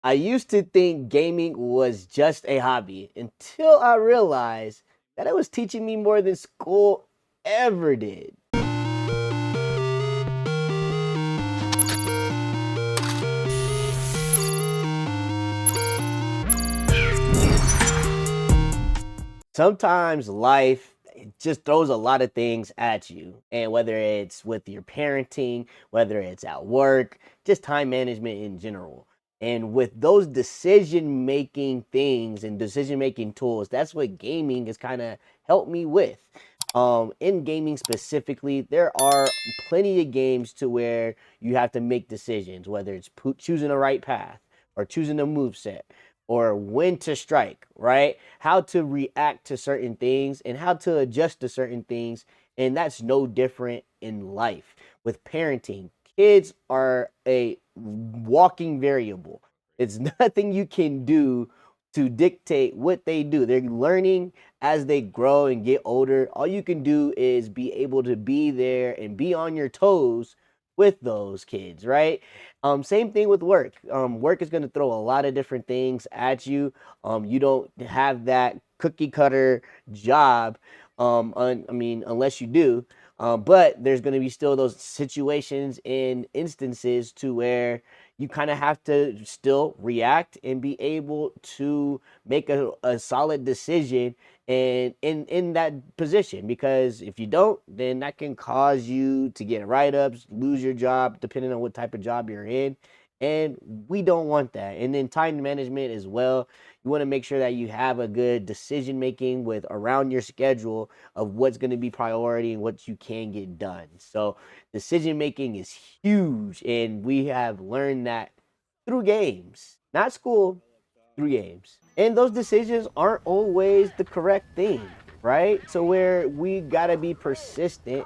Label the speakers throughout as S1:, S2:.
S1: I used to think gaming was just a hobby until I realized that it was teaching me more than school ever did. Sometimes life just throws a lot of things at you, and whether it's with your parenting, whether it's at work, just time management in general. And with those decision making things and decision making tools, that's what gaming has kind of helped me with. In gaming specifically, there are plenty of games to where you have to make decisions, whether it's choosing the right path or choosing a move set or when to strike, right? How to react to certain things and how to adjust to certain things. And that's no different in life. With parenting, kids are a walking variable. It's nothing you can do to dictate what they do. They're learning as they grow and get older. All you can do is be able to be there and be on your toes with those kids, right? Same thing with work. Work is going to throw a lot of different things at you. You don't have that cookie cutter job. I mean, unless you do. But there's going to be still those situations and instances to where you kind of have to still react and be able to make a solid decision and in that position, because if you don't, then that can cause you to get write-ups, lose your job depending on what type of job you're in, and we don't want that. And then time management as well. You want to make sure that you have a good decision making with around your schedule of what's going to be priority and what you can get done. So decision making is huge, and we have learned that through games, not school, through games. And those decisions aren't always the correct thing, right? So where we gotta be persistent,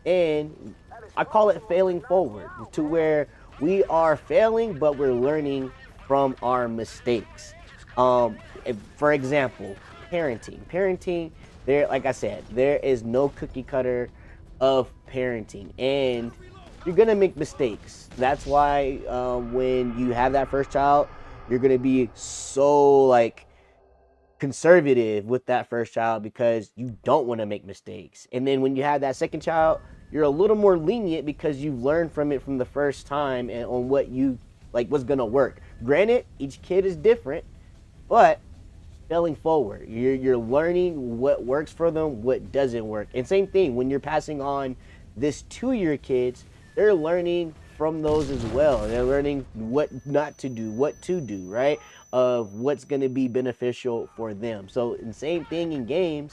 S1: and I call it failing forward, to where we are failing, but we're learning from our mistakes. For example, parenting. There, like I said, there is no cookie cutter of parenting, and you're gonna make mistakes. That's why when you have that first child, you're gonna be so like conservative with that first child because you don't want to make mistakes. And then when you have that second child, you're a little more lenient because you've learned from it from the first time and on what you like what's gonna work. Granted, each kid is different, but failing forward, you're learning what works for them, what doesn't work. And same thing when you're passing on this to your kids, they're learning from those as well. They're learning what not to do, what to do, right? Of what's going to be beneficial for them. So, the same thing in games,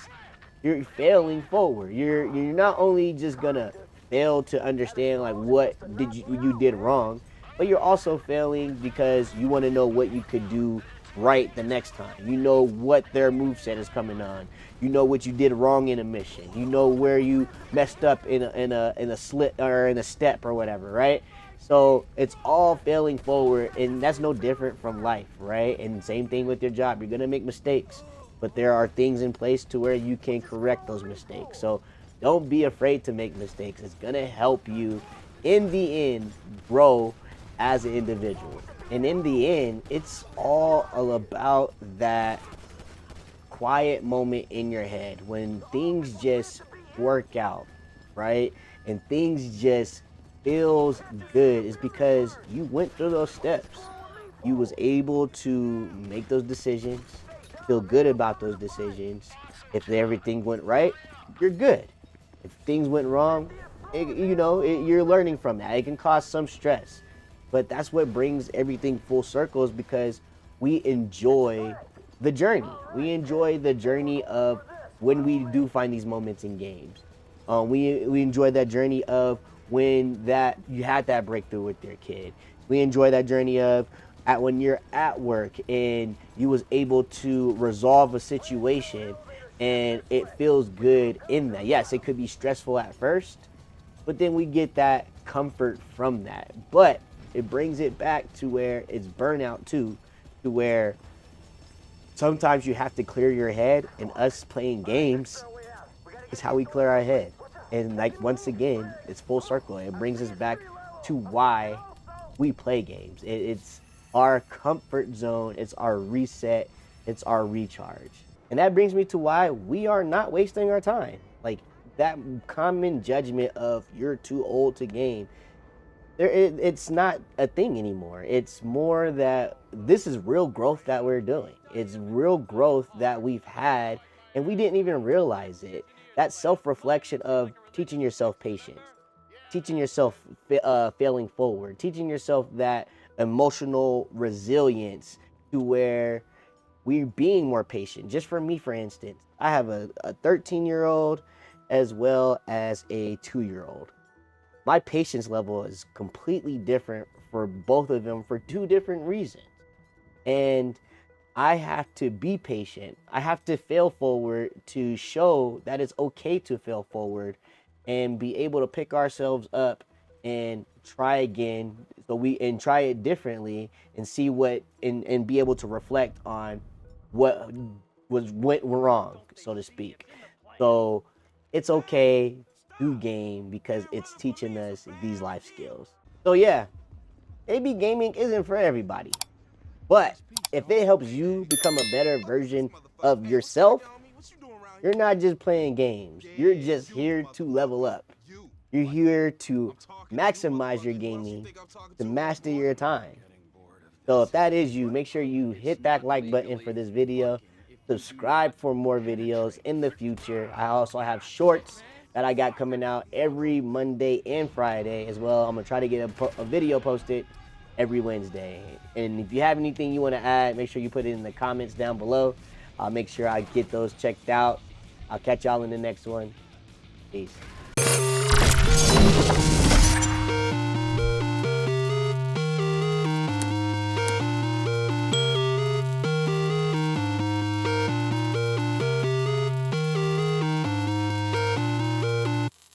S1: you're failing forward. You're not only just gonna fail to understand like what did you did wrong, but you're also failing because you want to know what you could do right the next time. You know what their move set is coming on. You know what you did wrong in a mission. You know where you messed up in a slit or in a step or whatever, right? So it's all failing forward, and that's no different from life, right? And same thing with your job. You're gonna make mistakes, but there are things in place to where you can correct those mistakes. So don't be afraid to make mistakes. It's gonna help you in the end grow as an individual. And in the end, it's all about that quiet moment in your head when things just work out, right? And things just feels good is because you went through those steps. You was able to make those decisions, feel good about those decisions. If everything went right, you're good. If things went wrong, you're learning from that. It can cause some stress, but that's what brings everything full circle, is because we enjoy the journey. We enjoy the journey of when we do find these moments in games. We enjoy that journey of when that you had that breakthrough with your kid. We enjoy that journey of at when you're at work and you was able to resolve a situation, and it feels good in that. Yes, it could be stressful at first, but then we get that comfort from that. But it brings it back to where it's burnout too, to where sometimes you have to clear your head, and us playing games is how we clear our head. And like once again, it's full circle. It brings us back to why we play games. It's our comfort zone, it's our reset, it's our recharge. And that brings me to why we are not wasting our time. Like that common judgment of you're too old to game, it's not a thing anymore. It's more that this is real growth that we're doing. It's real growth that we've had and we didn't even realize it. That self-reflection of teaching yourself patience, teaching yourself failing forward, teaching yourself that emotional resilience to where we're being more patient. Just for me, for instance, I have a 13-year-old as well as a 2-year-old. My patience level is completely different for both of them for two different reasons. And I have to be patient. I have to fail forward to show that it's okay to fail forward and be able to pick ourselves up and try again. So we and try it differently and see what and be able to reflect on what went wrong, so to speak. So it's okay to game because it's teaching us these life skills. So yeah, maybe gaming isn't for everybody. But if it helps you become a better version of yourself, you're not just playing games. You're just here to level up. You're here to maximize your gaming, to master your time. So if that is you, make sure you hit that like button for this video. Subscribe for more videos in the future. I also have shorts that I got coming out every Monday and Friday as well. I'm going to try to get a video posted every Wednesday. And if you have anything you want to add, make sure you put it in the comments down below. I'll make sure I get those checked out. I'll catch y'all in the next one. Peace.